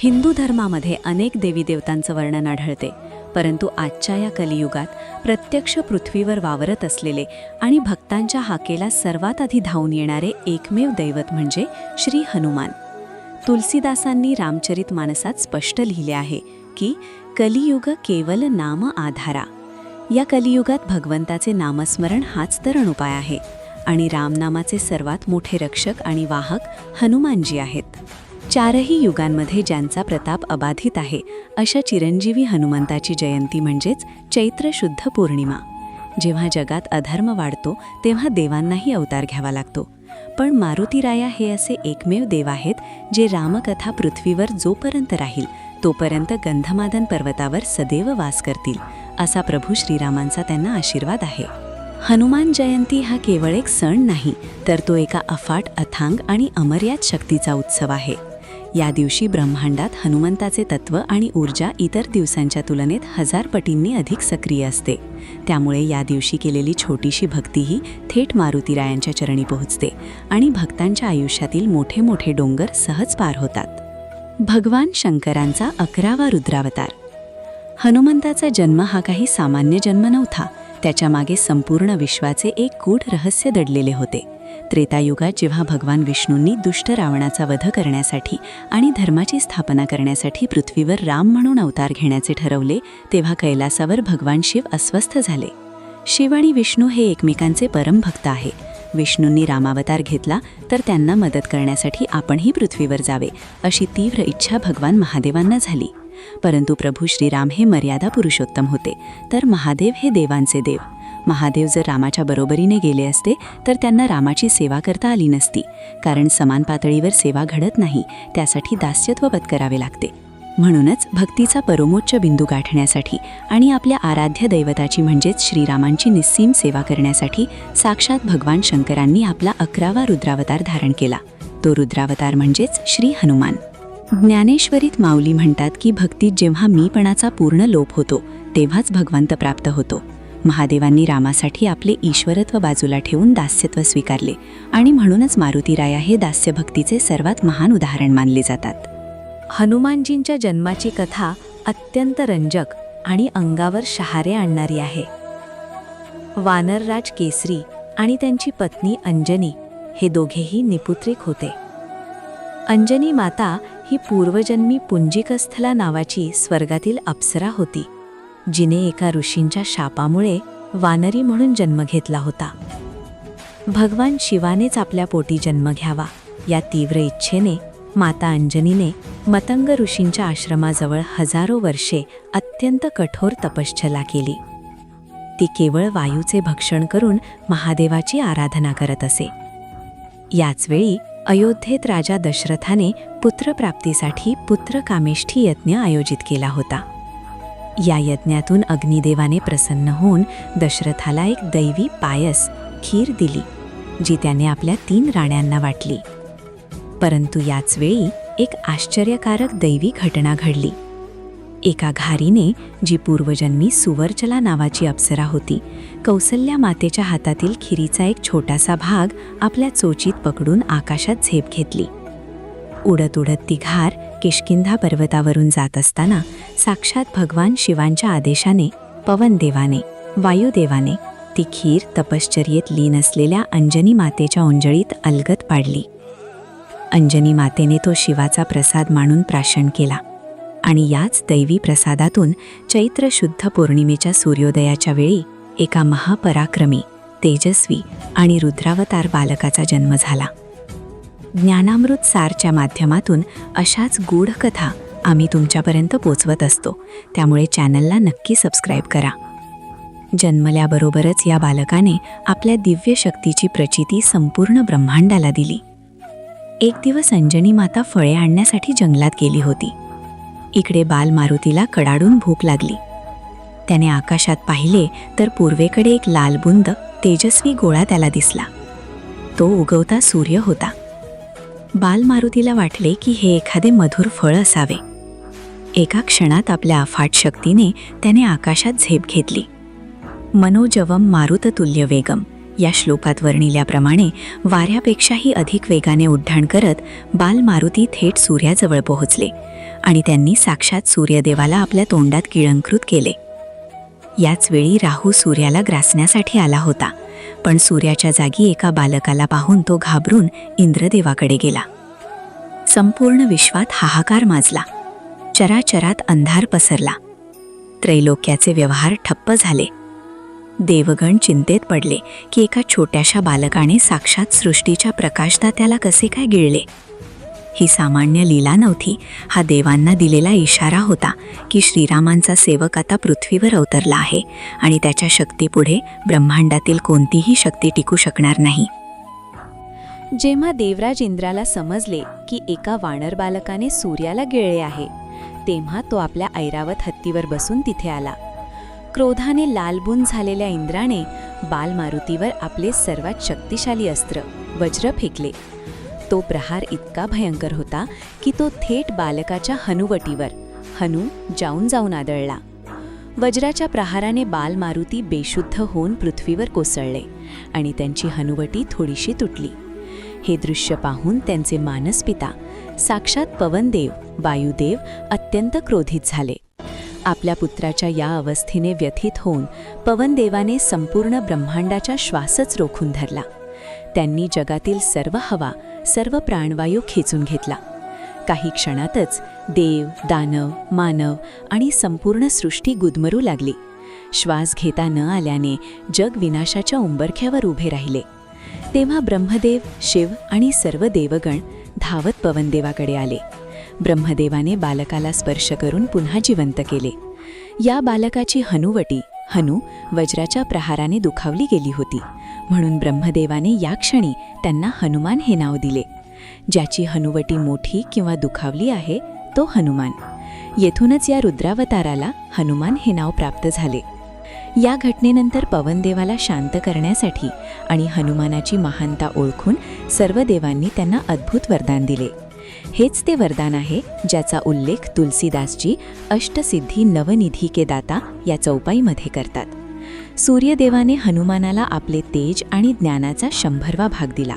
हिंदू धर्मामध्ये अनेक देवी देवतांचं वर्णन आढळते, परंतु आजच्या या कलियुगात प्रत्यक्ष पृथ्वीवर वावरत असलेले आणि भक्तांच्या हाकेला सर्वात आधी धावून येणारे एकमेव दैवत म्हणजे श्री हनुमान. तुलसीदासांनी रामचरितमानसात स्पष्ट लिहिले आहे की कलियुग केवल नाम आधारा. या कलियुगात भगवंताचे नामस्मरण हाच तरण उपाय आहे आणि रामनामाचे सर्वात मोठे रक्षक आणि वाहक हनुमानजी आहेत. चारही युगांमध्ये ज्यांचा प्रताप अबाधित आहे अशा चिरंजीवी हनुमंताची जयंती म्हणजेच चैत्र शुद्ध पौर्णिमा. जेव्हा जगात अधर्म वाढतो तेव्हा देवांनाही अवतार घ्यावा लागतो, पण मारुतीराया हे असे एकमेव देव आहेत जे रामकथा पृथ्वीवर जोपर्यंत राहील तोपर्यंत गंधमादन पर्वतावर सदैव वास करतील, असा प्रभू श्रीरामांचा त्यांना आशीर्वाद आहे. हनुमान जयंती हा केवळ एक सण नाही, तर तो एका अफाट, अथांग आणि अमर्याद शक्तीचा उत्सव आहे. या दिवशी ब्रह्मांडात हनुमंताचे तत्व आणि ऊर्जा इतर दिवसांच्या तुलनेत 1000 पटींनी अधिक सक्रिय असते. त्यामुळे या दिवशी केलेली छोटीशी भक्तीही थेट मारुतीरायांच्या चरणी पोहोचते आणि भक्तांच्या आयुष्यातील मोठे मोठे डोंगर सहज पार होतात. भगवान शंकरांचा 11वा रुद्रावतार. हनुमंताचा जन्म हा काही सामान्य जन्म नव्हता. त्याच्यामागे संपूर्ण विश्वाचे एक गूढ रहस्य दडलेले होते. त्रेतायुगात जेव्हा भगवान विष्णूंनी दुष्ट रावणाचा वध करण्यासाठी आणि धर्माची स्थापना करण्यासाठी पृथ्वीवर राम म्हणून अवतार घेण्याचे ठरवले, तेव्हा कैलासावर भगवान शिव अस्वस्थ झाले. शिव आणि विष्णू हे एकमेकांचे परमभक्त आहे. विष्णूंनी रामावतार घेतला तर त्यांना मदत करण्यासाठी आपणही पृथ्वीवर जावे अशी तीव्र इच्छा भगवान महादेवांना झाली. परंतु प्रभू श्रीराम हे मर्यादा पुरुषोत्तम होते, तर महादेव हे देवांचे देव. महादेव जर रामाच्या बरोबरीने गेले असते तर त्यांना रामाची सेवा करता आली नसती, कारण समान पातळीवर सेवा घडत नाही, त्यासाठी दास्यत्व पत्करावे लागते. म्हणूनच भक्तीचा परमोच्च बिंदू गाठण्यासाठी आणि आपल्या आराध्य दैवताची म्हणजेच श्रीरामांची निस्सीम सेवा करण्यासाठी साक्षात भगवान शंकरांनी आपला 11वा रुद्रावतार धारण केला. तो रुद्रावतार म्हणजेच श्री हनुमान. ज्ञानेश्वरीत माऊली म्हणतात की भक्तीत जेव्हा मीपणाचा पूर्ण लोप होतो तेव्हाच भगवंत प्राप्त होतो. महादेवांनी रामासाठी आपले ईश्वरत्व बाजूला ठेवून दास्यत्व स्वीकारले आणि म्हणूनच मारुतीराया हे दास्यभक्तीचे सर्वात महान उदाहरण मानले जातात. हनुमानजींच्या जन्माची कथा अत्यंत रंजक आणि अंगावर शहारे आणणारी आहे. वानरराज केसरी आणि त्यांची पत्नी अंजनी हे दोघेही निपुत्रिक होते. अंजनी माता ही पूर्वजन्मी पुंजिकस्थला नावाची स्वर्गातील अप्सरा होती, जिने एका ऋषींच्या शापामुळे वानरी म्हणून जन्म घेतला होता. भगवान शिवानेच आपल्या पोटी जन्म घ्यावा या तीव्र इच्छेने माता अंजनीने मतंग ऋषींच्या आश्रमाजवळ हजारो वर्षे अत्यंत कठोर तपश्चर्या केली. ती केवळ वायूचे भक्षण करून महादेवाची आराधना करत असे. याचवेळी अयोध्येत राजा दशरथाने पुत्रप्राप्तीसाठी पुत्रकामेष्ठी यज्ञ आयोजित केला होता. या यज्ञातून अग्निदेवाने प्रसन्न होऊन दशरथाला एक दैवी पायस खीर दिली, जी त्याने आपल्या 3 राण्यांना वाटली. परंतु याचवेळी एक आश्चर्यकारक दैवी घटना घडली. एका घारीने, जी पूर्वजन्मी सुवर्चला नावाची अप्सरा होती, कौसल्या मातेच्या हातातील खिरीचा एक छोटासा भाग आपल्या चोचीत पकडून आकाशात झेप घेतली. उडत उडत ती घार किष्किंधा पर्वतावरून जात असताना साक्षात भगवान शिवांच्या आदेशाने पवनदेवाने, वायुदेवाने ती खीर तपश्चर्येत लीन असलेल्या अंजनी मातेच्या ओंजळीत अलगद पाडली. अंजनी मातेने तो शिवाचा प्रसाद मानून प्राशन केला आणि याच दैवी प्रसादातून चैत्र शुद्ध पौर्णिमेच्या सूर्योदयाच्या वेळी एका महापराक्रमी, तेजस्वी आणि रुद्रावतार बालकाचा जन्म झाला. ज्ञानामृत सारच्या माध्यमातून अशाच गूढ कथा आम्ही तुमच्यापर्यंत पोचवत असतो, त्यामुळे चॅनलला नक्की सबस्क्राईब करा. जन्मल्याबरोबरच या बालकाने आपल्या दिव्य शक्तीची प्रचिती संपूर्ण ब्रह्मांडाला दिली. एक दिवस अंजनी माता फळे आणण्यासाठी जंगलात गेली होती. इकडे बाल मारुतीला कडाडून भूक लागली. त्याने आकाशात पाहिले तर पूर्वेकडे एक लालबुंद तेजस्वी गोळा त्याला दिसला. तो उगवता सूर्य होता. बाल मारुतीला वाटले की हे एखादे मधुर फळ असावे. एका क्षणात आपल्या अफाट शक्तीने त्याने आकाशात झेप घेतली. मनोजवम मारुततुल्य वेगम या श्लोकात वर्णिल्याप्रमाणे वाऱ्यापेक्षाही अधिक वेगाने उड्डाण करत बाल मारुती थेट सूर्याजवळ पोहोचले आणि त्यांनी साक्षात सूर्यदेवाला आपल्या तोंडात गिळंकृत केले. याच वेळी राहू सूर्याला ग्रासण्यासाठी आला होता, पण सूर्याच्या जागी एका बालकाला पाहून तो घाबरून इंद्रदेवाकडे गेला. संपूर्ण विश्वात हाहाकार माजला. चराचरात अंधार पसरला. त्रैलोक्याचे व्यवहार ठप्प झाले. देवगण चिंतेत पडले की एका छोट्याशा बालकाने साक्षात सृष्टीच्या प्रकाशदात्याला कसे काय गिळले. ही सामान्य लीला नव्हती, हा देवांना दिलेला इशारा होता की श्रीरामांचा सेवक आता पृथ्वीवर अवतरला आहे आणि त्याच्या शक्तीपुढे ब्रह्मांडातील कोणतीही शक्ती टिकू शकणार नाही. जेव्हा देवराज इंद्राला समजले की एका वानर बालकाने सूर्याला गिळले आहे, तेव्हा तो आपल्या ऐरावत हत्तीवर बसून तिथे आला. क्रोधाने लालबुंद झालेल्या इंद्राने बालमारुतीवर आपले सर्वात शक्तिशाली अस्त्र वज्र फेकले. तो प्रहार इतका भयंकर होता की तो थेट बालकाच्या हनुवटीवर जाऊन आदळला. वज्राच्या प्रहाराने बालमारुती बेशुद्ध होऊन पृथ्वीवर कोसळले आणि त्यांची हनुवटी थोडीशी तुटली. हे दृश्य पाहून त्यांचे मानसपिता साक्षात पवनदेव वायुदेव अत्यंत क्रोधित झाले. आपल्या पुत्राच्या या अवस्थेने व्यथित होऊन पवनदेवाने संपूर्ण ब्रह्मांडाचा श्वासच रोखून धरला. त्यांनी जगातील सर्व हवा, सर्व प्राणवायू खेचून घेतला. काही क्षणातच देव, दानव, मानव आणि संपूर्ण सृष्टी गुदमरू लागली. श्वास घेता न आल्याने जग विनाशाच्या उंबरख्यावर उभे राहिले. तेव्हा ब्रह्मदेव, शिव आणि सर्व देवगण धावत पवनदेवाकडे आले. ब्रह्मदेवाने बालकाला स्पर्श करून पुन्हा जिवंत केले. या बालकाची हनुवटी वज्राच्या प्रहाराने दुखावली गेली होती, म्हणून ब्रह्मदेवाने या क्षणी त्यांना हनुमान हे नाव दिले. ज्याची हनुवटी मोठी किंवा दुखावली आहे तो हनुमान. येथूनच या रुद्रावताराला हनुमान हे नाव प्राप्त झाले. या घटनेनंतर पवनदेवाला शांत करण्यासाठी आणि हनुमानाची महानता ओळखून सर्व देवांनी त्यांना अद्भुत वरदान दिले. हेच ते वरदान आहे ज्याचा उल्लेख तुलसीदासजी अष्टसिद्धी नवनिधी के दाता या चौपाईमध्ये करतात. सूर्यदेवाने हनुमानाला आपले तेज आणि ज्ञानाचा 100वा भाग दिला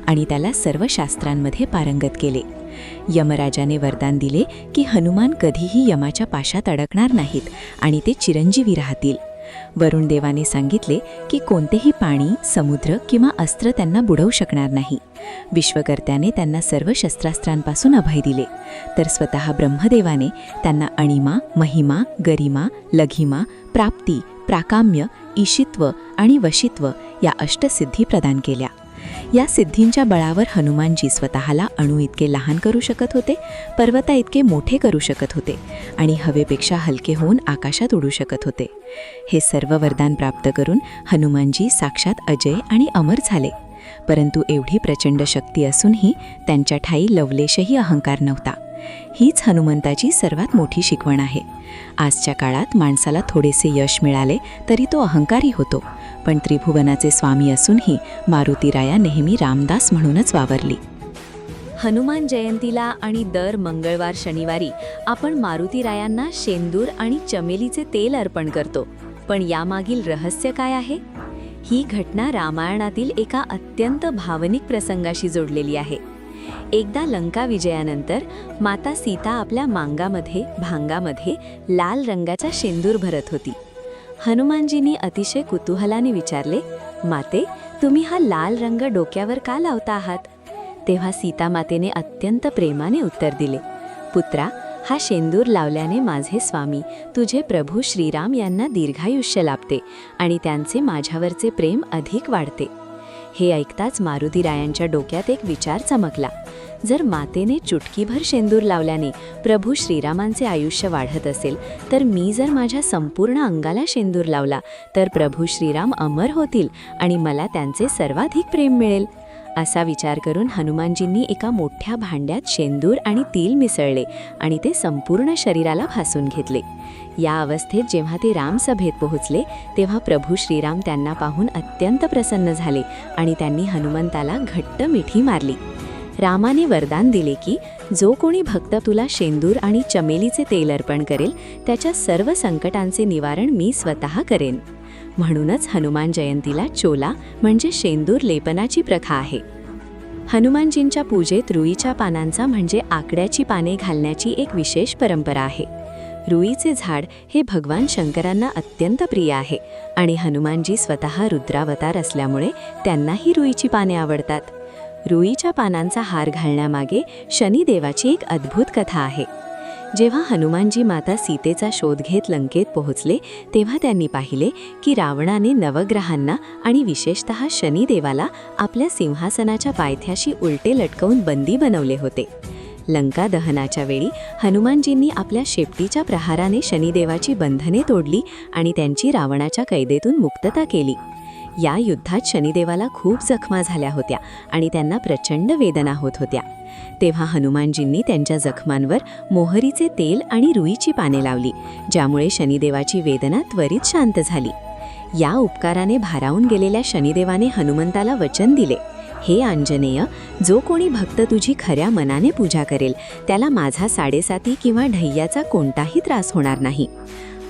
आणि त्याला सर्व शास्त्रांमध्ये पारंगत केले. यमराजाने वरदान दिले की हनुमान कधीही यमाच्या पाशात अडकणार नाहीत आणि ते चिरंजीवी राहतील. वरुणदेवाने सांगितले की कोणतेही पाणी, समुद्र किंवा अस्त्र त्यांना बुडवू शकणार नाही. विश्वकर्त्याने त्यांना सर्व शस्त्रास्त्रांपासून अभय दिले, तर स्वतः ब्रह्मदेवाने त्यांना अणिमा, महिमा, गरिमा, लघिमा, प्राप्ती, प्राकाम्य, ईशित्व आणि वशित्व या अष्टसिद्धी प्रदान केल्या. या सिद्धींच्या बळावर हनुमानजी स्वतःला अणू इतके लहान करू शकत होते, पर्वता इतके मोठे करू शकत होते आणि हवेपेक्षा हलके होऊन आकाशात उडू शकत होते. हे सर्व वरदान प्राप्त करून हनुमानजी साक्षात अजय आणि अमर झाले. परंतु एवढी प्रचंड शक्ती असूनही त्यांच्या ठायी लवलेशही अहंकार नव्हता. हीच हनुमंताची सर्वात मोठी शिकवण आहे. आजच्या काळात माणसाला थोडेसे यश मिळाले तरी तो अहंकारी होतो, पण त्रिभुवनाचे स्वामी असूनही मारुतीराया नेहमी रामदास म्हणूनच वावरली. हनुमान जयंतीला आणि दर मंगळवार शनिवारी आपण मारुतीरायांना शेंदूर आणि चमेलीचे तेल अर्पण करतो. पण यामागील रहस्य काय आहे? ही घटना रामायणातील एका अत्यंत भावनिक प्रसंगाशी जोडलेली आहे. एकदा लंका विजयानंतर माता सीता आपल्या भांगामध्ये लाल रंगाचा शेंदूर भरत होती. हनुमानजींनी अतिशय कुतूहलाने विचारले, माते, तुम्ही हा लाल रंग डोक्यावर का लावता आहात? तेव्हा सीता मातेने अत्यंत प्रेमाने उत्तर दिले, पुत्रा, हा शेंदूर लावल्याने माझे स्वामी तुझे प्रभू श्रीराम यांना दीर्घायुष्य लाभते आणि त्यांचे माझ्यावरचे प्रेम अधिक वाढते. हे ऐकताच मारुतीरायांच्या डोक्यात एक विचार चमकला. जर मातेने चुटकीभर शेंदूर लावल्याने प्रभू श्रीरामांचे आयुष्य वाढत असेल, तर मी जर माझ्या संपूर्ण अंगाला शेंदूर लावला तर प्रभू श्रीराम अमर होतील आणि मला त्यांचे सर्वाधिक प्रेम मिळेल. असा विचार करून हनुमानजींनी एका मोठ्या भांड्यात शेंदूर आणि तीळ मिसळले आणि ते संपूर्ण शरीराला भासून घेतले. या अवस्थेत जेव्हा ते रामसभेत पोहोचले तेव्हा प्रभू श्रीराम त्यांना पाहून अत्यंत प्रसन्न झाले आणि त्यांनी हनुमंताला घट्ट मिठी मारली. रामाने वरदान दिले की जो कोणी भक्त तुला शेंदूर आणि चमेलीचे तेल अर्पण करेल त्याच्या सर्व संकटांचे निवारण मी स्वतः करेन. म्हणूनच हनुमान जयंतीला चोला म्हणजे शेंदूर लेपनाची प्रथा आहे. हनुमानजींच्या पूजेत रुईच्या पानांचा म्हणजे आकड्याची पाने घालण्याची एक विशेष परंपरा आहे. रुईचे झाड हे भगवान शंकरांना अत्यंत प्रिय आहे आणि हनुमानजी स्वतः रुद्रावतार असल्यामुळे त्यांनाही रुईची पाने आवडतात. रुईच्या पानांचा हार घालण्यामागे शनिदेवाची एक अद्भुत कथा आहे. जेव्हा हनुमानजी माता सीतेचा शोध घेत लंकेत पोहोचले तेव्हा त्यांनी पाहिले की रावणाने नवग्रहांना आणि विशेषतः शनिदेवाला आपल्या सिंहासनाच्या पायथ्याशी उलटे लटकवून बंदी बनवले होते. लंका दहनाच्या वेळी हनुमानजींनी आपल्या शेपटीच्या प्रहाराने शनिदेवाची बंधने तोडली आणि त्यांची रावणाच्या कैदेतून मुक्तता केली. या युद्धात शनिदेवाला खूप जखमा झाल्या होत्या आणि त्यांना प्रचंड वेदना होत होत्या. तेव्हा हनुमानजींनी त्यांच्या जखमांवर मोहरीचे तेल आणि रुईची पाने लावली, ज्यामुळे शनिदेवाची वेदना त्वरित शांत झाली. या उपकाराने भारावून गेलेल्या शनिदेवाने हनुमंताला वचन दिले, हे आंजनेय, जो कोणी भक्त तुझी खऱ्या मनाने पूजा करेल त्याला माझा साडेसाती किंवा ढय्याचा कोणताही त्रास होणार नाही.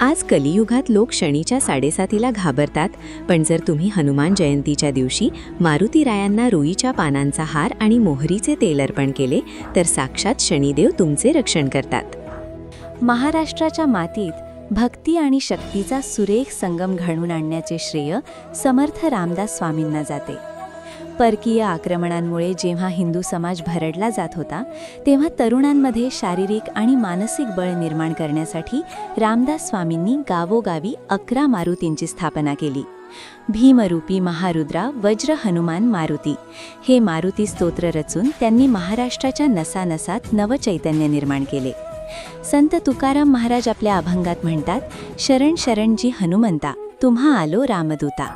आज कलियुगात लोक शनीच्या साडेसातीला घाबरतात, पण जर तुम्ही हनुमान जयंतीच्या दिवशी मारुतीरायांना रुईच्या पानांचा हार आणि मोहरीचे तेल अर्पण केले तर साक्षात शनिदेव तुमचे रक्षण करतात. महाराष्ट्राच्या मातीत भक्ती आणि शक्तीचा सुरेख संगम घडवून आणण्याचे श्रेय समर्थ रामदास स्वामींना जाते. परकीय आक्रमणांमुळे जेव्हा हिंदू समाज भरडला जात होता तेव्हा तरुणांमध्ये शारीरिक आणि मानसिक बळ निर्माण करण्यासाठी रामदास स्वामींनी गावोगावी 11 मारुतींची स्थापना केली. भीमरूपी महारुद्रा वज्र हनुमान मारुती हे मारुती स्तोत्र रचून त्यांनी महाराष्ट्राच्या नसानसात नवचैतन्य निर्माण केले. संत तुकाराम महाराज आपल्या अभंगात म्हणतात, शरण शरणजी हनुमंता तुम्हा आलो रामदूता.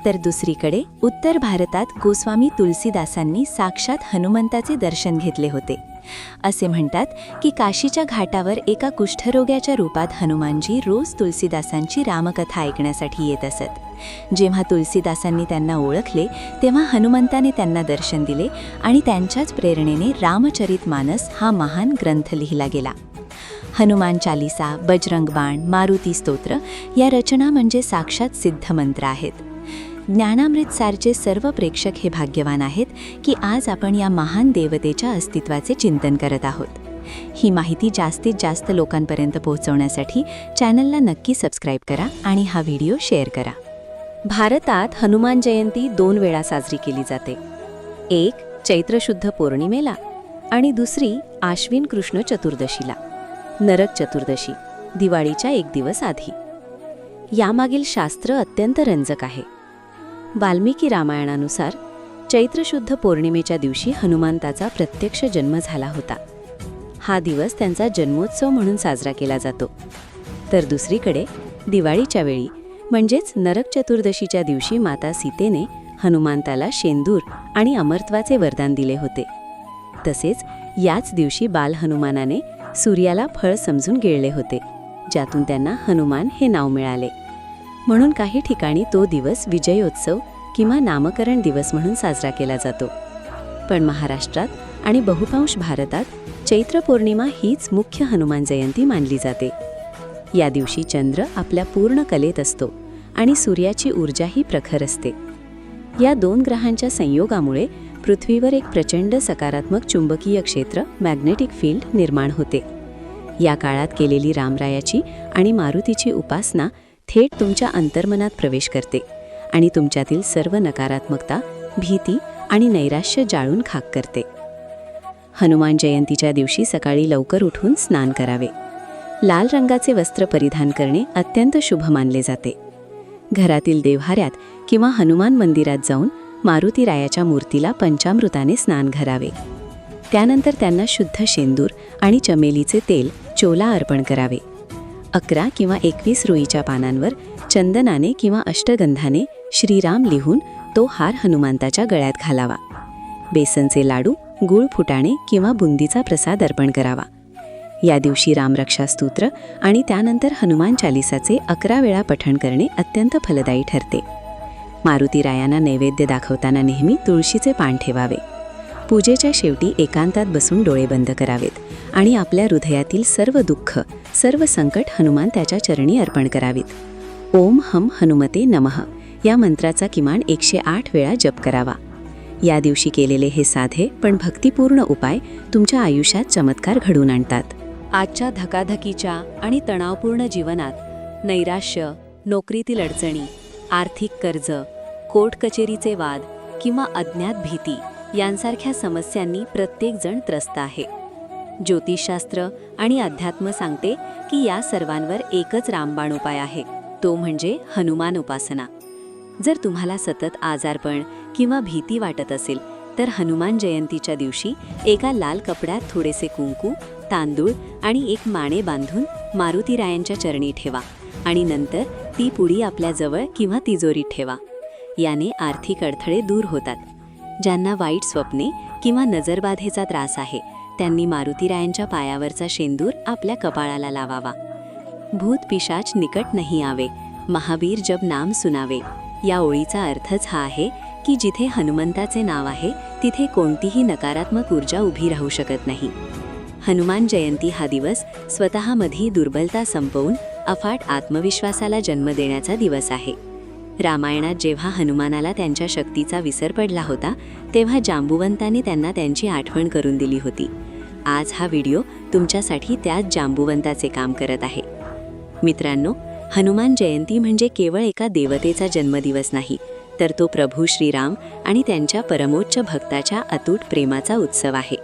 तर दुसरीकडे उत्तर भारतात गोस्वामी तुलसीदासांनी साक्षात हनुमंताचे दर्शन घेतले होते. असे म्हणतात की काशीच्या घाटावर एका कुष्ठरोग्याच्या रूपात हनुमानजी रोज तुलसीदासांची रामकथा ऐकण्यासाठी येत असत. जेव्हा तुलसीदासांनी त्यांना ओळखले तेव्हा हनुमंताने त्यांना दर्शन दिले आणि त्यांच्याच प्रेरणेने रामचरितमानस हा महान ग्रंथ लिहिला गेला. हनुमान चालिसा, बजरंग बाण, मारुती स्तोत्र या रचना म्हणजे साक्षात सिद्धमंत्र आहेत. ज्ञानामृतसारचे सर्व प्रेक्षक हे भाग्यवान आहेत की आज आपण या महान देवतेच्या अस्तित्वाचे चिंतन करत आहोत. ही माहिती जास्तीत जास्त लोकांपर्यंत पोहोचवण्यासाठी चॅनलला नक्की सबस्क्राईब करा आणि हा व्हिडिओ शेअर करा. भारतात हनुमान जयंती 2 वेळा साजरी केली जाते. एक चैत्र शुद्ध पौर्णिमेला आणि दुसरी आश्विन कृष्ण चतुर्दशीला, नरक चतुर्दशी, दिवाळीच्या 1 दिवस आधी. यामागील शास्त्र अत्यंत रंजक आहे. वाल्मिकी रामायणानुसार चैत्र शुद्ध पौर्णिमेच्या दिवशी हनुमंताचा प्रत्यक्ष जन्म झाला होता. हा दिवस त्यांचा जन्मोत्सव म्हणून साजरा केला जातो. तर दुसरीकडे दिवाळीच्या वेळी म्हणजेच नरक चतुर्दशीच्या दिवशी माता सीतेने हनुमंताला शेंदूर आणि अमरत्वाचे वरदान दिले होते. तसेच याच दिवशी बाल हनुमानाने सूर्याला फळ समजून गिळले होते, ज्यातून त्यांना हनुमान हे नाव मिळाले. म्हणून काही ठिकाणी तो दिवस विजयोत्सव किंवा नामकरण दिवस म्हणून साजरा केला जातो. पण महाराष्ट्रात आणि बहुतांश भारतात चैत्र पौर्णिमा हीच मुख्य हनुमान जयंती मानली जाते. या दिवशी चंद्र आपल्या पूर्ण कलेत असतो आणि सूर्याची ऊर्जाही प्रखर असते. या 2 ग्रहांच्या संयोगामुळे पृथ्वीवर एक प्रचंड सकारात्मक चुंबकीय क्षेत्र मॅग्नेटिक फील्ड निर्माण होते. या काळात केलेली रामरायाची आणि मारुतीची उपासना थेट तुमच्या अंतर्मनात प्रवेश करते आणि तुमच्यातील सर्व नकारात्मकता, भीती आणि नैराश्य जाळून खाक करते. हनुमान जयंतीच्या दिवशी सकाळी लवकर उठून स्नान करावे. लाल रंगाचे वस्त्र परिधान करणे अत्यंत शुभ मानले जाते. घरातील देव्हाऱ्यात किंवा हनुमान मंदिरात जाऊन मारुतीरायाच्या मूर्तीला पंचामृताने स्नान घालावे. त्यानंतर त्यांना शुद्ध शेंदूर आणि चमेलीचे तेल चोला अर्पण करावे. 11 किंवा 21 रुईच्या पानांवर चंदनाने किंवा अष्टगंधाने श्रीराम लिहून तो हार हनुमंताच्या गळ्यात घालावा. बेसनचे लाडू, गूळ फुटाणे किंवा बुंदीचा प्रसाद अर्पण करावा. या दिवशी रामरक्षा स्तोत्र आणि त्यानंतर हनुमान चालिसाचे 11 वेळा पठण करणे अत्यंत फलदायी ठरते. मारुतीरायांना नैवेद्य दाखवताना नेहमी तुळशीचे पान ठेवावे. पूजेच्या शेवटी एकांतात बसून डोळे बंद करावेत आणि आपल्या हृदयातील सर्व दुःख, सर्व संकट हनुमान त्याच्या चरणी अर्पण करावीत. ओम हम हनुमते नमः या मंत्राचा किमान 108 वेळा जप करावा. या दिवशी केलेले हे साधे पण भक्तिपूर्ण उपाय तुमच्या आयुष्यात चमत्कार घडवून आणतात. आजच्या धकाधकीच्या आणि तणावपूर्ण जीवनात नैराश्य, नोकरीतील अडचणी, आर्थिक कर्ज, कोर्ट कचेरीचे वाद किंवा अज्ञात भीती यांसारख्या समस्यांनी प्रत्येकजण त्रस्त आहे. ज्योतिषशास्त्र आणि अध्यात्म सांगते की या सर्वांवर एकच रामबाण उपाय आहे, तो म्हणजे हनुमान उपासना. जर तुम्हाला सतत आजारपण किंवा भीती वाटत असेल तर हनुमान जयंतीच्या दिवशी एका लाल कपड्यात थोडेसे कुंकू, तांदूळ आणि एक माणे बांधून मारुतीरायांच्या चरणी ठेवा आणि नंतर ती पुडी आपल्या जवळ किंवा तिजोरीत ठेवा. याने आर्थिक अडथळे दूर होतात. ज्यांना वाईट स्वप्ने किंवा नजरबाधेचा त्रास आहे त्यांनी मारुतीरायांच्या पायावरचा शेंदूर आपल्या कपाळाला लावावा. भूत पिशाच निकट नहीं आवे, महावीर जब नाम सुनावे या ओळीचा अर्थच हा आहे की जिथे हनुमंताचे नाव आहे तिथे कोणतीही नकारात्मक ऊर्जा उभी राहू शकत नाही. हनुमान जयंती हा दिवस स्वतःमध्ये दुर्बलता संपवून अफाट आत्मविश्वासाला जन्म देण्याचा दिवस आहे. रामायणात जेव्हा हनुमानाला त्यांच्या शक्तीचा विसर पडला होता तेव्हा जांबुवंताने त्यांना त्यांची आठवण करून दिली होती. आज हा व्हिडिओ तुमच्यासाठी त्याच जांबुवंताचे काम करत आहे. मित्रांनो, हनुमान जयंती म्हणजे केवळ एका देवतेचा जन्मदिवस नाही, तर तो प्रभू श्रीराम आणि त्यांच्या परमोच्च भक्ताच्या अतूट प्रेमाचा उत्सव आहे.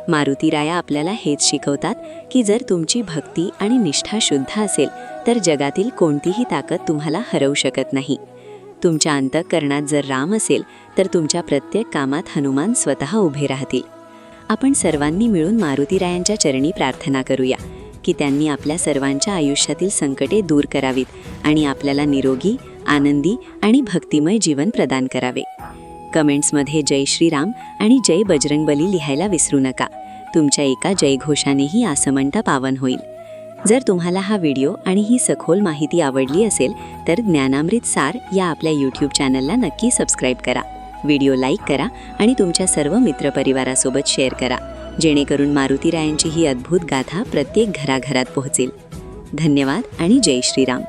मारुतीराया आपल्याला हेच शिकवतात की जर तुमची भक्ती आणि निष्ठा शुद्ध असेल तर जगातील कोणतीही ताकद तुम्हाला हरवू शकत नाही. तुमच्या अंतःकरणात जर राम असेल तर तुमच्या प्रत्येक कामात हनुमान स्वतः उभे राहतील. आपण सर्वांनी मिळून मारुतीरायांच्या चरणी प्रार्थना करूया की त्यांनी आपल्या सर्वांच्या आयुष्यातील संकटे दूर करावीत आणि आपल्याला निरोगी, आनंदी आणि भक्तिमय जीवन प्रदान करावे. कमेंट्समध्ये जय श्रीराम आणि जय बजरंगबली लिहायला विसरू नका. तुमच्या एका जयघोषानेही आसमंत पावन होईल. जर तुम्हाला हा व्हिडिओ आणि ही सखोल माहिती आवडली असेल तर ज्ञानामृत सार या आपल्या यूट्यूब चॅनलला नक्की सबस्क्राईब करा. व्हिडिओ लाईक करा आणि तुमच्या सर्व मित्रपरिवारासोबत शेअर करा, जेणेकरून मारुतीरायांची ही अद्भुत गाथा प्रत्येक घराघरात पोहोचेल. धन्यवाद आणि जय श्रीराम.